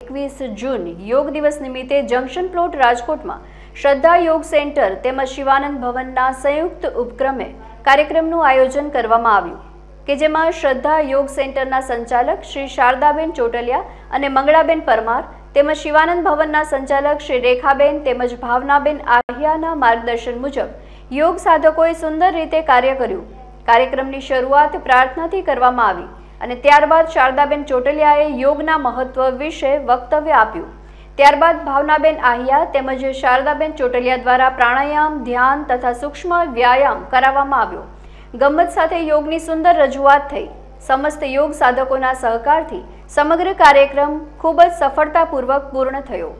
21 જૂન યોગ દિવસ નિમિત્તે જંક્શન પ્લોટ રાજકોટમાં શ્રદ્ધા યોગ સેન્ટર તેમજ શિવાનંદ ભવનના સંયુક્ત ઉપક્રમે કાર્યક્રમનું આયોજન કરવામાં આવ્યું કે જેમાં શ્રદ્ધા યોગ સેન્ટરના સંચાલક શ્રી શારદાબેન ચોટલિયા અને મંગળાબેન પરમાર તેમજ શિવાનંદ ભવનના સંચાલક શ્રી રેખાબેન તેમજ ભાવનાબેન આહિયાના માર્ગદર્શન મુજબ યોગ સાધકોએ સુંદર રીતે કાર્ય કર્યું। કાર્યક્રમની શરૂઆત પ્રાર્થનાથી કરવામાં આવી અને ત્યારબાદ શારદાબેન ચોટલિયાએ યોગના મહત્વ વિશે વક્તવ્ય આપ્યું। ત્યારબાદ ભાવનાબેન આહિયા તેમજ શારદાબેન ચોટલિયા દ્વારા પ્રાણાયામ, ધ્યાન તથા સૂક્ષ્મ વ્યાયામ કરાવવામાં આવ્યો। ગમ્મત સાથે યોગની સુંદર રજૂઆત થઈ। સમસ્ત યોગ સાધકોના સહકારથી સમગ્ર કાર્યક્રમ ખૂબ જ સફળતાપૂર્વક પૂર્ણ થયો।